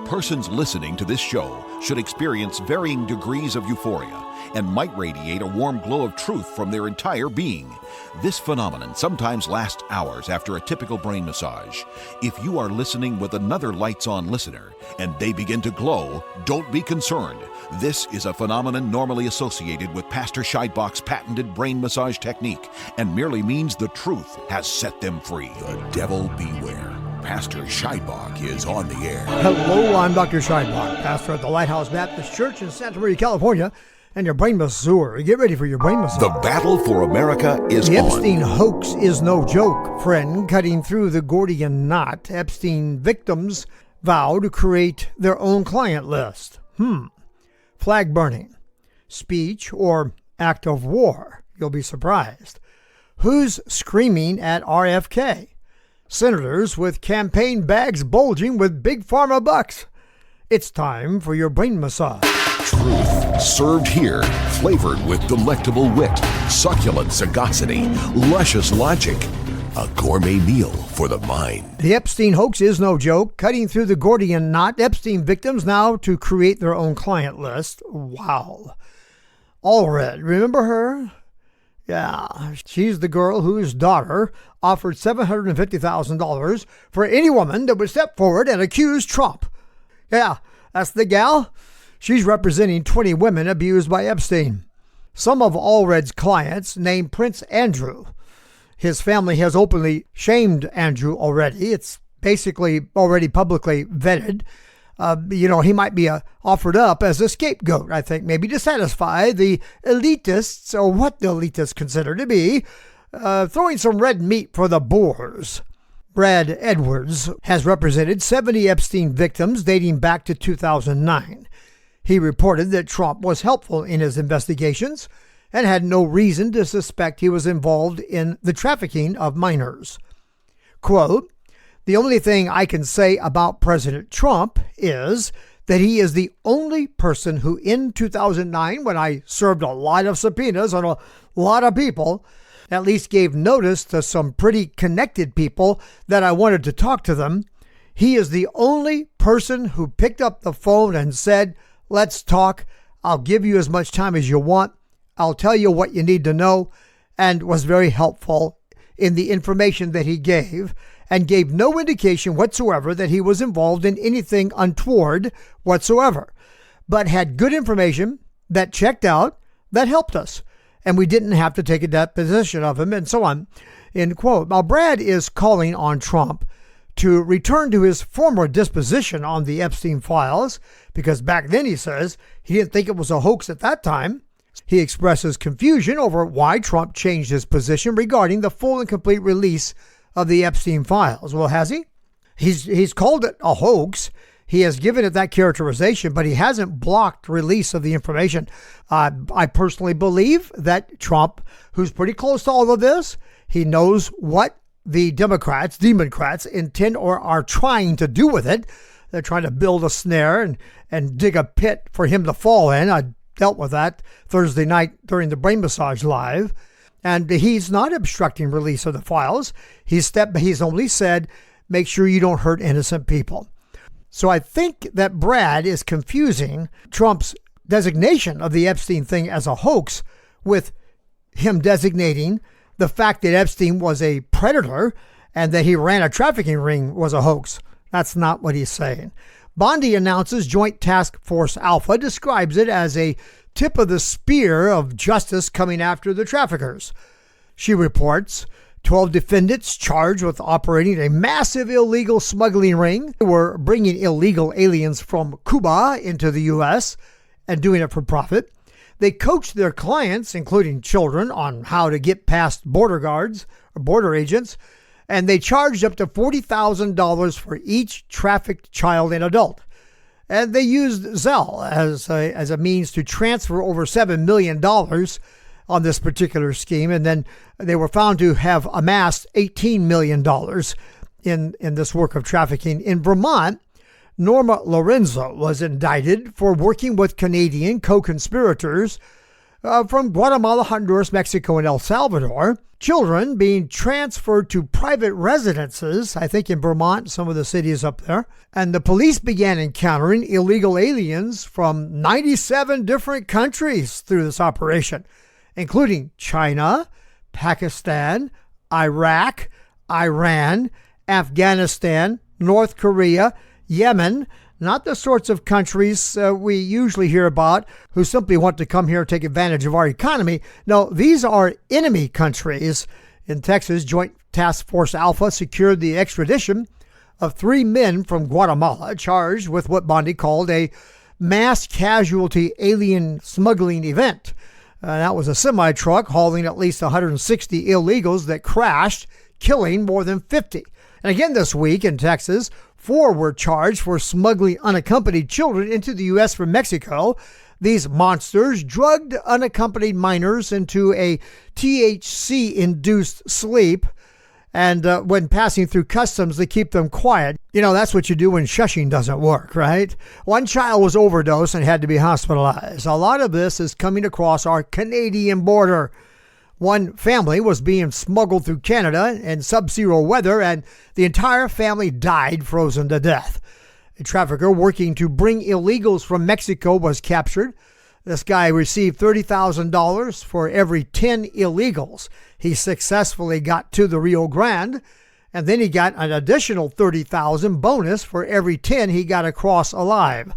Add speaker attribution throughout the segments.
Speaker 1: Persons listening to this show should experience varying degrees of euphoria and might radiate a warm glow of truth from their entire being. This phenomenon sometimes lasts hours after a typical brain massage. If you are listening with another lights-on listener and they begin to glow, don't be concerned. This is a phenomenon normally associated with Pastor Scheidbach's patented brain massage technique and merely means the truth has set them free. The devil beware. Pastor Scheidbach is on the air.
Speaker 2: Hello, I'm Dr. Scheidbach, pastor at the Lighthouse Baptist Church in Santa Maria, California, and your brain masseuse. Get ready for your brain massage.
Speaker 1: The battle for America is on.
Speaker 2: The Epstein hoax is no joke, friend. Cutting through the Gordian knot, Epstein victims vow to create their own client list. Flag burning, speech, or act of war. You'll be surprised. Who's screaming at RFK? Senators with campaign bags bulging with big pharma bucks. It's time for your brain massage.
Speaker 1: Truth served here, flavored with delectable wit, succulent sagacity, luscious logic. A gourmet meal for the mind.
Speaker 2: The Epstein hoax is no joke. Cutting through the Gordian knot, Epstein victims now to create their own client list. Wow. Allred, remember her? Yeah, she's the girl whose daughter offered $750,000 for any woman that would step forward and accuse Trump. Yeah, that's the gal. She's representing 20 women abused by Epstein. Some of Allred's clients named Prince Andrew. His family has openly shamed Andrew already. It's basically already publicly vetted. He might be offered up as a scapegoat, I think, maybe to satisfy the elitists, or what the elitists consider to be, throwing some red meat for the boars. Brad Edwards has represented 70 Epstein victims dating back to 2009. He reported that Trump was helpful in his investigations and had no reason to suspect he was involved in the trafficking of minors. Quote, "The only thing I can say about President Trump is that he is the only person who in 2009, when I served a lot of subpoenas on a lot of people, at least gave notice to some pretty connected people that I wanted to talk to them. He is the only person who picked up the phone and said, 'Let's talk. I'll give you as much time as you want. I'll tell you what you need to know,' and was very helpful in the information that he gave, and gave no indication whatsoever that he was involved in anything untoward whatsoever, but had good information that checked out, that helped us, and we didn't have to take a deposition of him," and so on, end quote. Now, Brad is calling on Trump to return to his former disposition on the Epstein files, because back then, he says, he didn't think it was a hoax at that time. He expresses confusion over why Trump changed his position regarding the full and complete release of the Epstein files. Well, has he? He's called it a hoax. He has given it that characterization, but he hasn't blocked release of the information. I personally believe that Trump, who's pretty close to all of this, he knows what the Democrats intend or are trying to do with it. They're trying to build a snare and dig a pit for him to fall in. I dealt with that Thursday night during the Brain Massage Live. And he's not obstructing release of the files. He's only said, make sure you don't hurt innocent people. So I think that Brad is confusing Trump's designation of the Epstein thing as a hoax with him designating the fact that Epstein was a predator and that he ran a trafficking ring was a hoax. That's not what he's saying. Bondi announces Joint Task Force Alpha describes it as a tip of the spear of justice coming after the traffickers. She reports 12 defendants charged with operating a massive illegal smuggling ring. They were bringing illegal aliens from Cuba into the U.S. and doing it for profit. They coached their clients, including children, on how to get past border guards or border agents, and they charged up to $40,000 for each trafficked child and adult. And they used Zelle as a means to transfer over $7 million on this particular scheme. And then they were found to have amassed $18 million in this work of trafficking. In Vermont, Norma Lorenzo was indicted for working with Canadian co-conspirators from Guatemala, Honduras, Mexico, and El Salvador. Children being transferred to private residences, I think in Vermont, some of the cities up there. And the police began encountering illegal aliens from 97 different countries through this operation, including China, Pakistan, Iraq, Iran, Afghanistan, North Korea, Yemen, not the sorts of countries we usually hear about who simply want to come here and take advantage of our economy. No, these are enemy countries. In Texas, Joint Task Force Alpha secured the extradition of 3 men from Guatemala charged with what Bondi called a mass casualty alien smuggling event. That was a semi-truck hauling at least 160 illegals that crashed, killing more than 50. And again this week in Texas, 4 were charged for smuggling unaccompanied children into the U.S. from Mexico. These monsters drugged unaccompanied minors into a THC-induced sleep, and when passing through customs, they keep them quiet. You know, that's what you do when shushing doesn't work, right? One child was overdosed and had to be hospitalized. A lot of this is coming across our Canadian border. One family was being smuggled through Canada in sub-zero weather, and the entire family died frozen to death. A trafficker working to bring illegals from Mexico was captured. This guy received $30,000 for every 10 illegals he successfully got to the Rio Grande, and then he got an additional $30,000 bonus for every 10 he got across alive.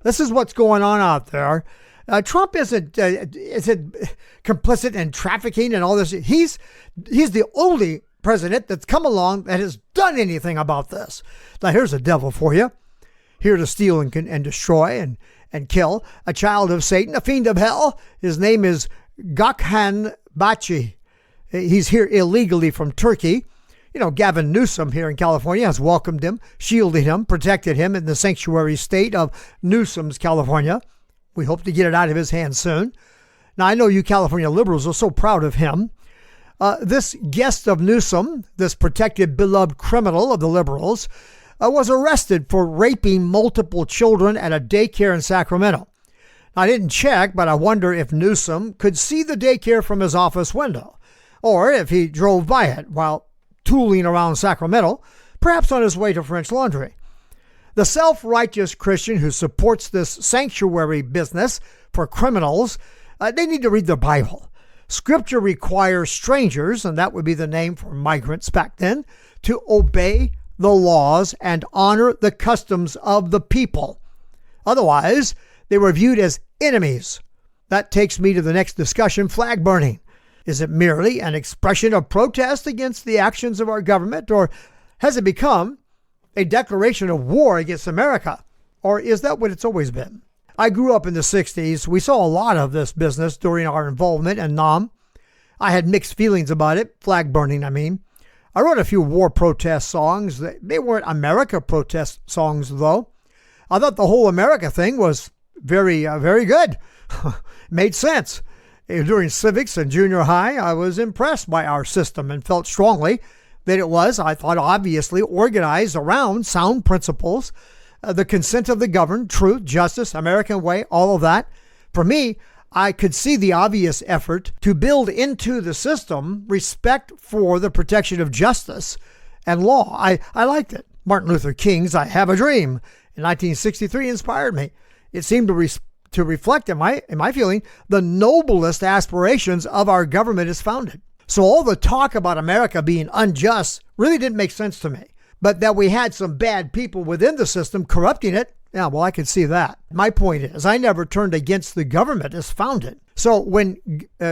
Speaker 2: This is what's going on out there. Trump isn't complicit in trafficking and all this. He's the only president that's come along that has done anything about this. Now here's the devil for you, here to steal and destroy and kill. A child of Satan, a fiend of hell. His name is Gökhan Bachi. He's here illegally from Turkey. You know, Gavin Newsom here in California has welcomed him, shielded him, protected him in the sanctuary state of Newsom's, California. We hope to get it out of his hands soon. Now, I know you California liberals are so proud of him. This guest of Newsom, this protected, beloved criminal of the liberals, was arrested for raping multiple children at a daycare in Sacramento. Now, I didn't check, but I wonder if Newsom could see the daycare from his office window, or if he drove by it while tooling around Sacramento, perhaps on his way to French Laundry. The self-righteous Christian who supports this sanctuary business for criminals, they need to read the Bible. Scripture requires strangers, and that would be the name for migrants back then, to obey the laws and honor the customs of the people. Otherwise, they were viewed as enemies. That takes me to the next discussion, flag burning. Is it merely an expression of protest against the actions of our government, or has it become a declaration of war against America? Or is that what it's always been? I grew up in the 60s. We saw a lot of this business during our involvement in Nam. I had mixed feelings about it, flag burning, I mean. I wrote a few war protest songs. They weren't America protest songs, though. I thought the whole America thing was very good. Made sense. During civics and junior high, I was impressed by our system and felt strongly that it was, I thought, obviously organized around sound principles, the consent of the governed, truth, justice, American way, all of that. For me, I could see the obvious effort to build into the system respect for the protection of justice and law. I liked it. Martin Luther King's I Have a Dream in 1963 inspired me. It seemed to reflect, in my feeling, the noblest aspirations of our government is founded. So all the talk about America being unjust really didn't make sense to me. But that we had some bad people within the system corrupting it, yeah, well, I could see that. My point is, I never turned against the government as founded. So when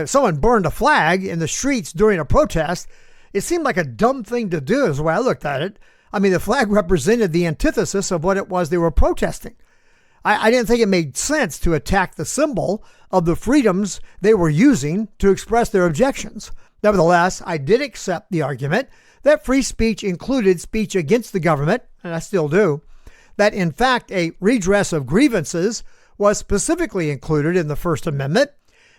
Speaker 2: someone burned a flag in the streets during a protest, it seemed like a dumb thing to do is the way I looked at it. I mean, the flag represented the antithesis of what it was they were protesting. I didn't think it made sense to attack the symbol of the freedoms they were using to express their objections. Nevertheless, I did accept the argument that free speech included speech against the government, and I still do, that in fact a redress of grievances was specifically included in the First Amendment.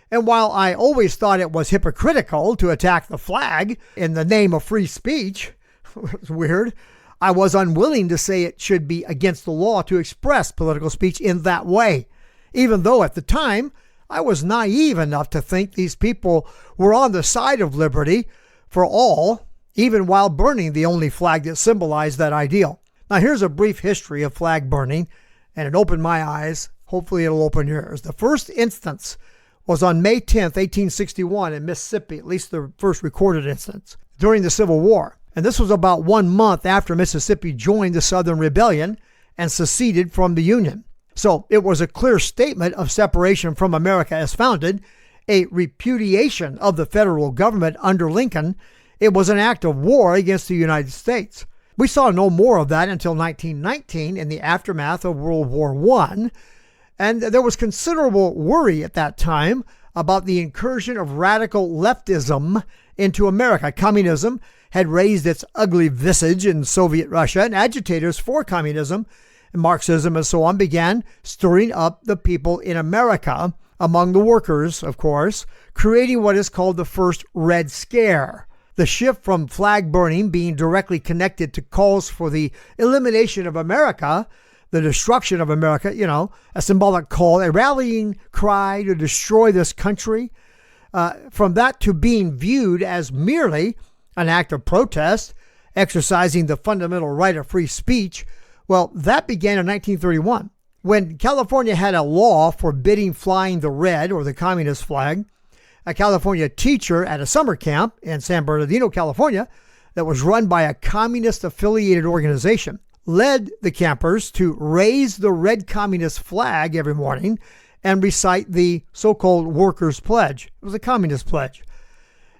Speaker 2: And while I always thought it was hypocritical to attack the flag in the name of free speech, it's weird, I was unwilling to say it should be against the law to express political speech in that way, even though at the time I was naive enough to think these people were on the side of liberty for all, even while burning the only flag that symbolized that ideal. Now, here's a brief history of flag burning, and it opened my eyes. Hopefully, it'll open yours. The first instance was on May 10th, 1861 in Mississippi, at least the first recorded instance, during the Civil War. And this was about 1 month after Mississippi joined the Southern Rebellion and seceded from the Union. So it was a clear statement of separation from America as founded, a repudiation of the federal government under Lincoln. It was an act of war against the United States. We saw no more of that until 1919 in the aftermath of World War I. And there was considerable worry at that time about the incursion of radical leftism into America. Communism had raised its ugly visage in Soviet Russia, and agitators for communism and Marxism and so on began stirring up the people in America, among the workers, of course, creating what is called the first Red Scare. The shift from flag burning being directly connected to calls for the elimination of America, the destruction of America, a symbolic call, a rallying cry to destroy this country, from that to being viewed as merely an act of protest, exercising the fundamental right of free speech. Well, that began in 1931, when California had a law forbidding flying the red or the communist flag. A California teacher at a summer camp in San Bernardino, California, that was run by a communist-affiliated organization, led the campers to raise the red communist flag every morning and recite the so-called Workers' Pledge. It was a communist pledge.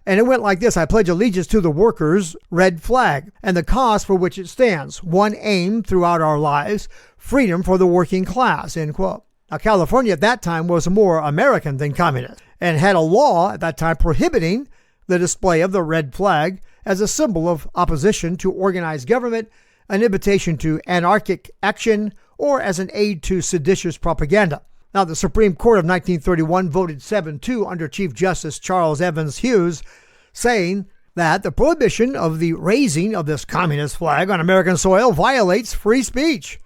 Speaker 2: And it went like this: I pledge allegiance to the workers' red flag and the cause for which it stands. One aim throughout our lives, freedom for the working class, end quote. Now, California at that time was more American than communist and had a law at that time prohibiting the display of the red flag as a symbol of opposition to organized government, an invitation to anarchic action, or as an aid to seditious propaganda. Now, the Supreme Court of 1931 voted 7-2 under Chief Justice Charles Evans Hughes, saying that the prohibition of the raising of this communist flag on American soil violates free speech.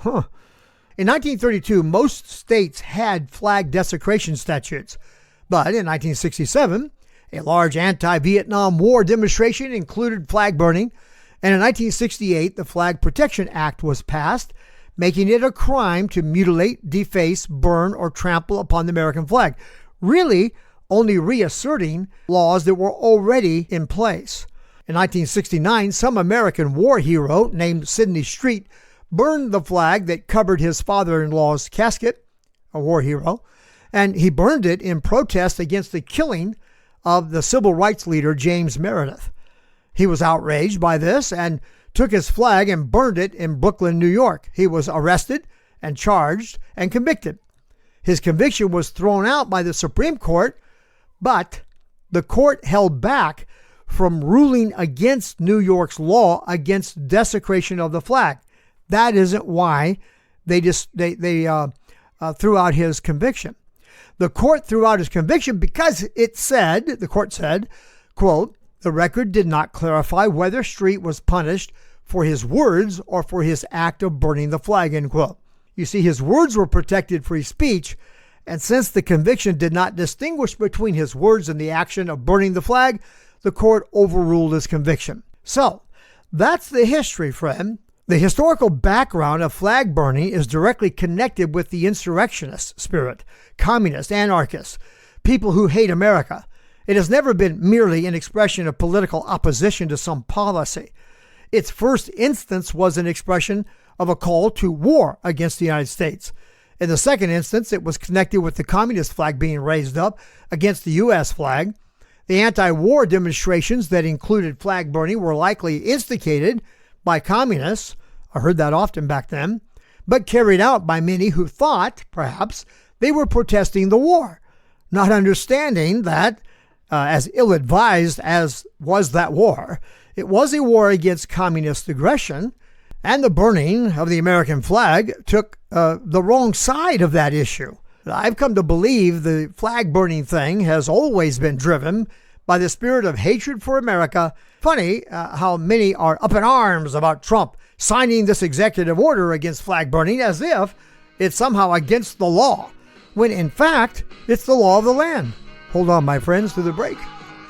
Speaker 2: In 1932, most states had flag desecration statutes, but in 1967, a large anti-Vietnam War demonstration included flag burning, and in 1968, the Flag Protection Act was passed, making it a crime to mutilate, deface, burn, or trample upon the American flag, really only reasserting laws that were already in place. In 1969, some American war hero named Sidney Street burned the flag that covered his father-in-law's casket, a war hero, and he burned it in protest against the killing of the civil rights leader James Meredith. He was outraged by this and took his flag and burned it in Brooklyn, New York. He was arrested and charged and convicted. His conviction was thrown out by the Supreme Court, but the court held back from ruling against New York's law against desecration of the flag. That isn't why they threw out his conviction. The court threw out his conviction because the court said, quote, the record did not clarify whether Street was punished for his words or for his act of burning the flag, end quote. You see, his words were protected free speech, and since the conviction did not distinguish between his words and the action of burning the flag, the court overruled his conviction. So, that's the history, friend. The historical background of flag burning is directly connected with the insurrectionist spirit, communists, anarchists, people who hate America. It has never been merely an expression of political opposition to some policy. Its first instance was an expression of a call to war against the United States. In the second instance, it was connected with the communist flag being raised up against the U.S. flag. The anti-war demonstrations that included flag burning were likely instigated by communists, I heard that often back then, but carried out by many who thought, perhaps, they were protesting the war, not understanding that, as ill-advised as was that war, it was a war against communist aggression, and the burning of the American flag took the wrong side of that issue. I've come to believe the flag burning thing has always been driven by the spirit of hatred for America. Funny how many are up in arms about Trump signing this executive order against flag burning as if it's somehow against the law. when in fact, it's the law of the land. Hold on, my friends, to the break.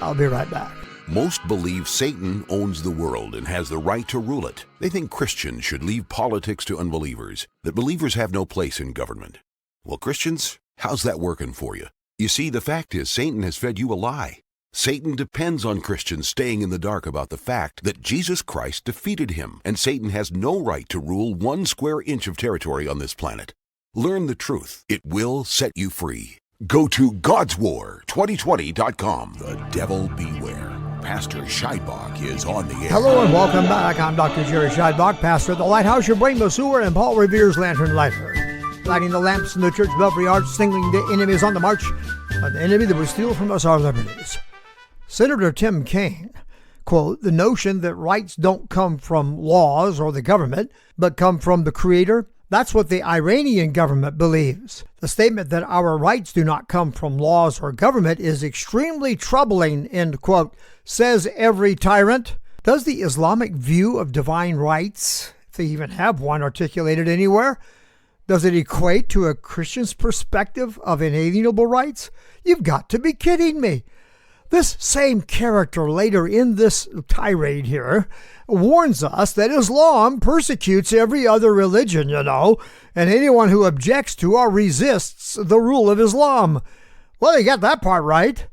Speaker 2: I'll be right back.
Speaker 1: Most believe Satan owns the world and has the right to rule it. They think Christians should leave politics to unbelievers, that believers have no place in government. Well, Christians, how's that working for you? You see, the fact is Satan has fed you a lie. Satan depends on Christians staying in the dark about the fact that Jesus Christ defeated him, and Satan has no right to rule 1 square inch of territory on this planet. Learn the truth. It will set you free. Go to God'sWar2020.com. The devil beware. Pastor Scheidbach is on the air.
Speaker 2: Hello and welcome back. I'm Dr. Jerry Scheidbach, pastor at the Lighthouse, your brain masseur, and Paul Revere's lantern lighter. Lighting the lamps in the church belfry arch, signaling the enemies on the march, an enemy that would steal from us our liberties. Senator Tim Kaine, quote, the notion that rights don't come from laws or the government, but come from the Creator, that's what the Iranian government believes. The statement that our rights do not come from laws or government is extremely troubling, end quote, says every tyrant. Does the Islamic view of divine rights, if they even have one articulated anywhere, does it equate to a Christian's perspective of inalienable rights? You've got to be kidding me. This same character later in this tirade here warns us that Islam persecutes every other religion, and anyone who objects to or resists the rule of Islam. Well, you got that part right.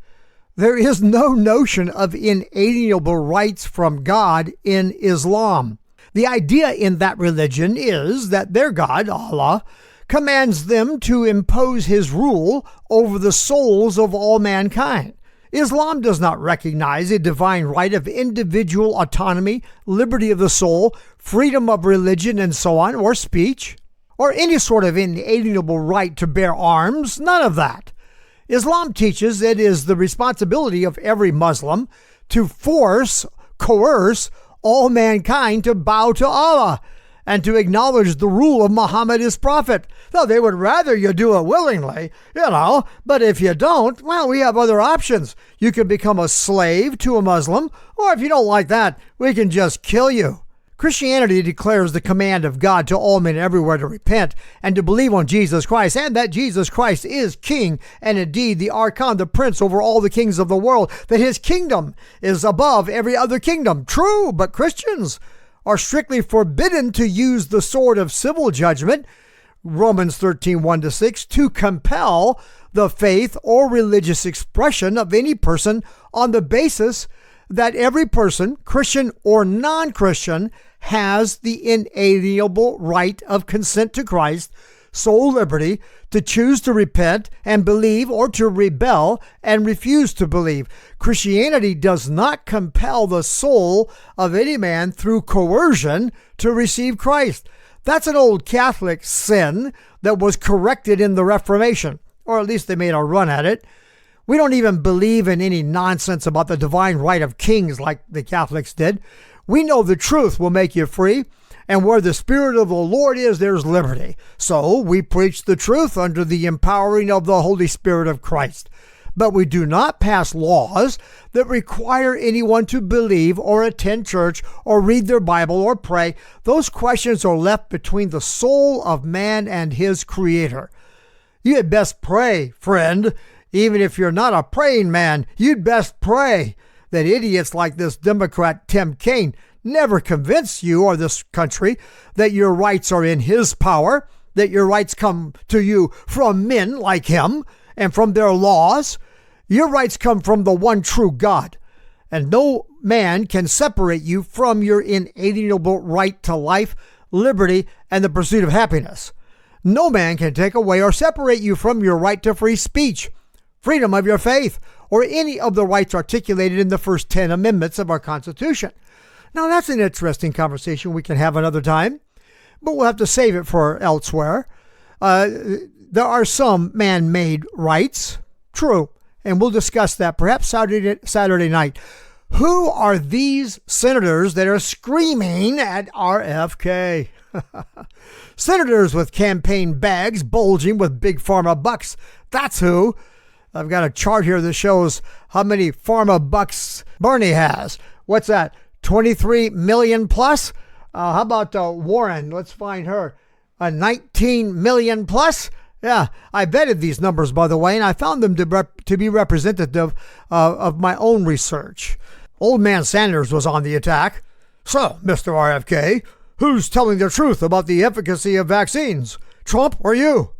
Speaker 2: There is no notion of inalienable rights from God in Islam. The idea in that religion is that their God, Allah, commands them to impose his rule over the souls of all mankind. Islam does not recognize a divine right of individual autonomy, liberty of the soul, freedom of religion, and so on, or speech, or any sort of inalienable right to bear arms, none of that. Islam teaches it is the responsibility of every Muslim to coerce all mankind to bow to Allah and to acknowledge the rule of Muhammad as prophet. Though they would rather you do it willingly, but if you don't, well, we have other options. You can become a slave to a Muslim, or if you don't like that, we can just kill you. Christianity declares the command of God to all men everywhere to repent and to believe on Jesus Christ, and that Jesus Christ is King and indeed the Archon, the Prince over all the kings of the world, that his kingdom is above every other kingdom. True, but Christians are strictly forbidden to use the sword of civil judgment, Romans 13:1-6, to compel the faith or religious expression of any person on the basis that every person, Christian or non-Christian, has the inalienable right of consent to Christ, soul liberty, to choose to repent and believe or to rebel and refuse to believe. Christianity does not compel the soul of any man through coercion to receive Christ. That's an old Catholic sin that was corrected in the Reformation, or at least they made a run at it. We don't even believe in any nonsense about the divine right of kings like the Catholics did. We know the truth will make you free, and where the Spirit of the Lord is, there's liberty. So we preach the truth under the empowering of the Holy Spirit of Christ. But we do not pass laws that require anyone to believe or attend church or read their Bible or pray. Those questions are left between the soul of man and his Creator. You had best pray, friend. Even if you're not a praying man, you'd best pray that idiots like this Democrat Tim Kaine never convince you or this country that your rights are in his power, that your rights come to you from men like him and from their laws. Your rights come from the one true God, and no man can separate you from your inalienable right to life, liberty, and the pursuit of happiness. No man can take away or separate you from your right to free speech, freedom of your faith, or any of the rights articulated in the first 10 amendments of our Constitution. Now, that's an interesting conversation we can have another time, but we'll have to save it for elsewhere. There are some man-made rights, true, and we'll discuss that perhaps Saturday night. Who are these senators that are screaming at RFK? Senators with campaign bags bulging with big pharma bucks. That's who. I've got a chart here that shows how many pharma bucks Bernie has. What's that? 23 million plus? How about Warren? Let's find her. 19 million plus? Yeah, I vetted these numbers, by the way, and I found them to be representative of my own research. Old man Sanders was on the attack. So, Mr. RFK, who's telling the truth about the efficacy of vaccines? Trump or you?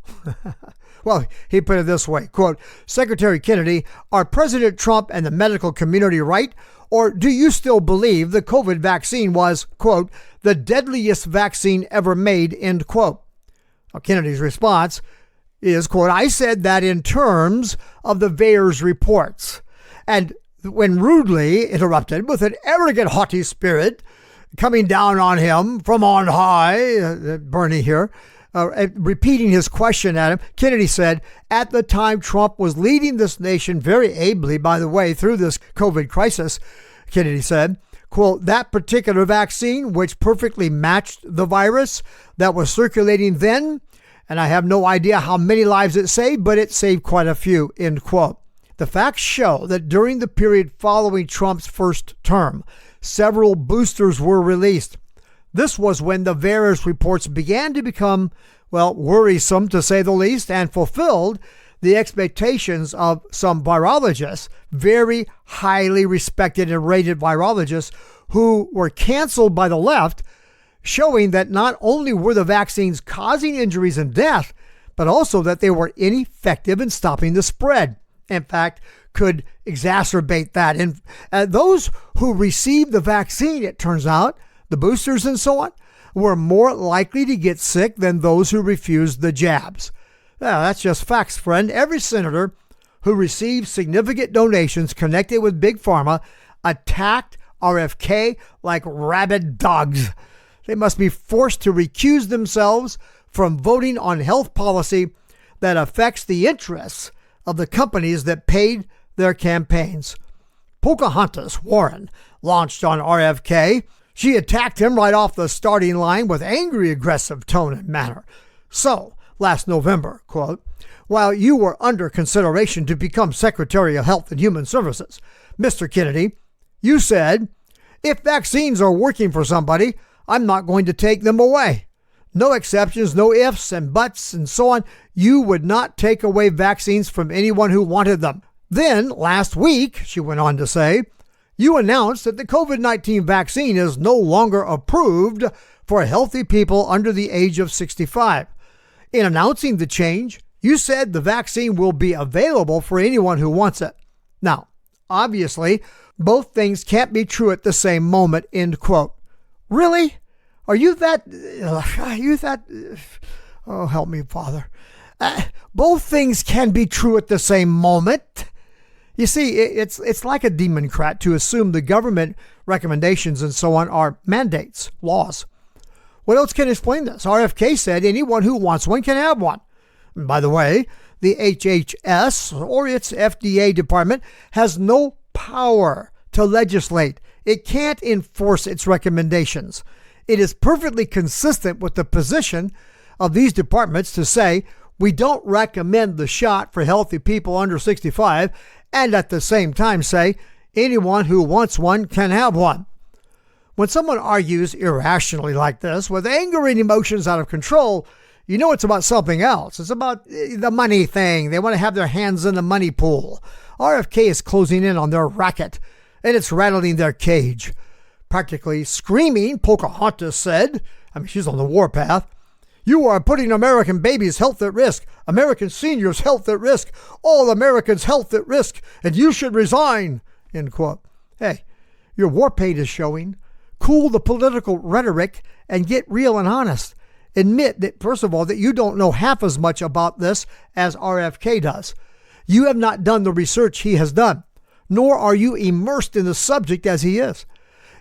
Speaker 2: Well, he put it this way, quote, Secretary Kennedy, are President Trump and the medical community right? Or do you still believe the COVID vaccine was, quote, the deadliest vaccine ever made, end quote? Well, Kennedy's response is, quote, I said that in terms of the VAERS reports. And when rudely interrupted with an arrogant, haughty spirit coming down on him from on high, Bernie here, repeating his question at him, Kennedy said, at the time Trump was leading this nation very ably, by the way, through this COVID crisis, Kennedy said, quote, that particular vaccine, which perfectly matched the virus that was circulating then, and I have no idea how many lives it saved, but it saved quite a few, end quote. The facts show that during the period following Trump's first term, several boosters were released. This was when the VAERS reports began to become, well, worrisome to say the least, and fulfilled the expectations of some virologists, very highly respected and rated virologists who were canceled by the left, showing that not only were the vaccines causing injuries and death, but also that they were ineffective in stopping the spread. In fact, could exacerbate that. And those who received the vaccine, it turns out, the boosters and so on, were more likely to get sick than those who refused the jabs. Well, that's just facts, friend. Every senator who received significant donations connected with Big Pharma attacked RFK like rabid dogs. They must be forced to recuse themselves from voting on health policy that affects the interests of the companies that paid their campaigns. Pocahontas Warren launched on RFK. She attacked him right off the starting line with angry, aggressive tone and manner. So, last November, quote, while you were under consideration to become Secretary of Health and Human Services, Mr. Kennedy, you said, if vaccines are working for somebody, I'm not going to take them away. No exceptions, no ifs and buts and so on. You would not take away vaccines from anyone who wanted them. Then, last week, she went on to say, you announced that the COVID-19 vaccine is no longer approved for healthy people under the age of 65. In announcing the change, you said the vaccine will be available for anyone who wants it. Now, obviously, both things can't be true at the same moment, end quote. Really? Are you that, oh, help me, Father. Both things can be true at the same moment. You see, it's like a democrat to assume the government recommendations and so on are mandates, laws. What else can explain this? RFK said anyone who wants one can have one. And by the way, the HHS or its FDA department has no power to legislate. It can't enforce its recommendations. It is perfectly consistent with the position of these departments to say we don't recommend the shot for healthy people under 65 and at the same time say anyone who wants one can have one. When someone argues irrationally like this with anger and emotions out of control, you know it's about something else. It's about the money thing. They want to have their hands in the money pool. RFK is closing in on their racket and it's rattling their cage. Practically screaming, Pocahontas said, she's on the warpath, you are putting American babies' health at risk, American seniors' health at risk, all Americans' health at risk, and you should resign, end quote. Hey, your war paint is showing. Cool the political rhetoric and get real and honest. Admit that, first of all, that you don't know half as much about this as RFK does. You have not done the research he has done, nor are you immersed in the subject as he is.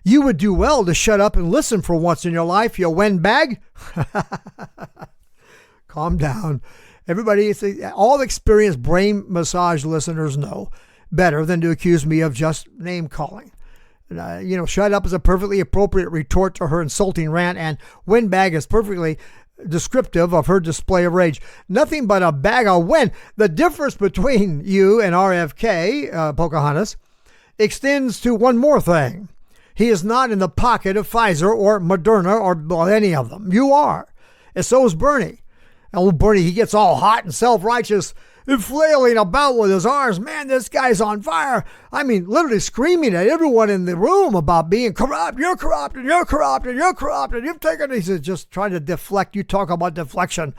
Speaker 2: You would do well to shut up and listen for once in your life, you windbag. Calm down. Everybody, all experienced brain massage listeners know better than to accuse me of just name calling. Shut up is a perfectly appropriate retort to her insulting rant, and windbag is perfectly descriptive of her display of rage. Nothing but a bag of wind. The difference between you and RFK, Pocahontas, extends to one more thing. He is not in the pocket of Pfizer or Moderna or any of them. You are. And so is Bernie. And old Bernie, he gets all hot and self-righteous and flailing about with his arms. Man, this guy's on fire. I mean, literally screaming at everyone in the room about being corrupt. You're corrupt, and you're corrupt, and you're corrupt, and you've taken... He says, just trying to deflect. You talk about deflection.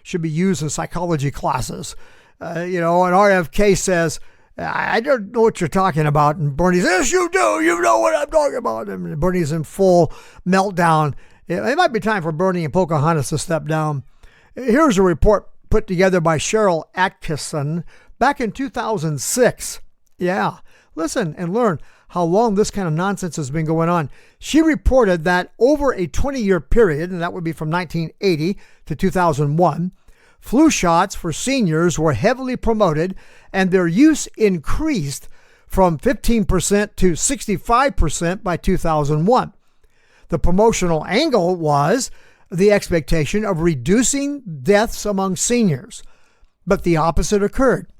Speaker 2: Should be used in psychology classes. And RFK says, I don't know what you're talking about. And Bernie says, yes, you do. You know what I'm talking about. And Bernie's in full meltdown. It might be time for Bernie and Pocahontas to step down. Here's a report put together by Cheryl Atkinson back in 2006. Yeah, listen and learn how long this kind of nonsense has been going on. She reported that over a 20-year period, and that would be from 1980 to 2001, flu shots for seniors were heavily promoted and their use increased from 15% to 65% by 2001. The promotional angle was the expectation of reducing deaths among seniors. But the opposite occurred.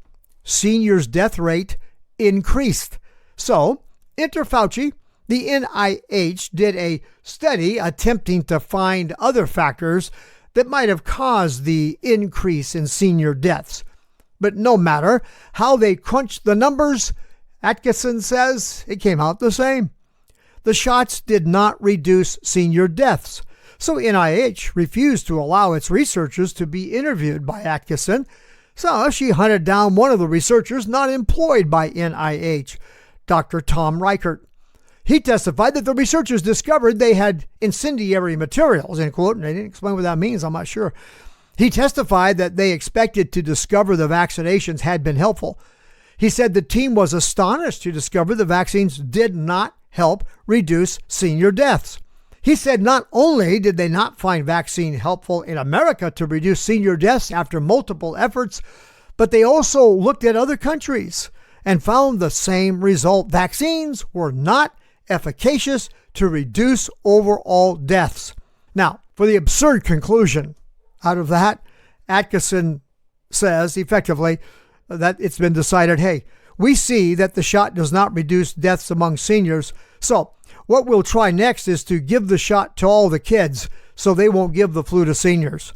Speaker 2: Seniors' death rate increased. So, enter Fauci. The NIH did a study attempting to find other factors that might have caused the increase in senior deaths. But no matter how they crunched the numbers, Atkinson says it came out the same. The shots did not reduce senior deaths. So NIH refused to allow its researchers to be interviewed by Atkinson. So she hunted down one of the researchers not employed by NIH, Dr. Tom Reichert. He testified that the researchers discovered they had incendiary materials, end quote, and they didn't explain what that means, I'm not sure. He testified that they expected to discover the vaccinations had been helpful. He said the team was astonished to discover the vaccines did not help reduce senior deaths. He said not only did they not find vaccine helpful in America to reduce senior deaths after multiple efforts, but they also looked at other countries and found the same result. Vaccines were not efficacious to reduce overall deaths. Now, for the absurd conclusion out of that, Atkinson says effectively that it's been decided, hey, we see that the shot does not reduce deaths among seniors. So what we'll try next is to give the shot to all the kids so they won't give the flu to seniors.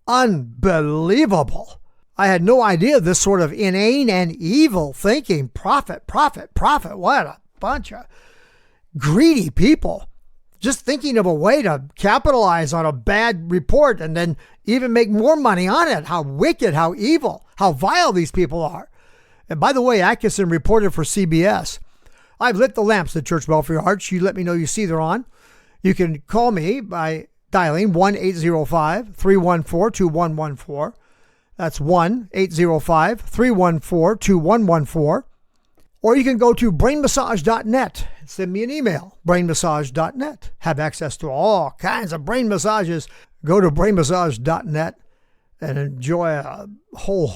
Speaker 2: Unbelievable. I had no idea this sort of inane and evil thinking. Profit. What a bunch of greedy people. Just thinking of a way to capitalize on a bad report and then even make more money on it. How wicked, how evil, how vile these people are. And by the way, Atkinson reported for CBS. I've lit the lamps at Church Belfry Arch. You let me know you see they're on. You can call me by dialing 1-805-314-2114. That's 1-805-314-2114. Or you can go to brainmassage.net and send me an email, brainmassage.net. Have access to all kinds of brain massages. Go to brainmassage.net and enjoy a whole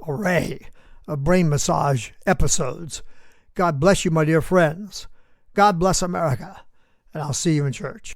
Speaker 2: array of brain massage episodes. God bless you, my dear friends. God bless America. And I'll see you in church.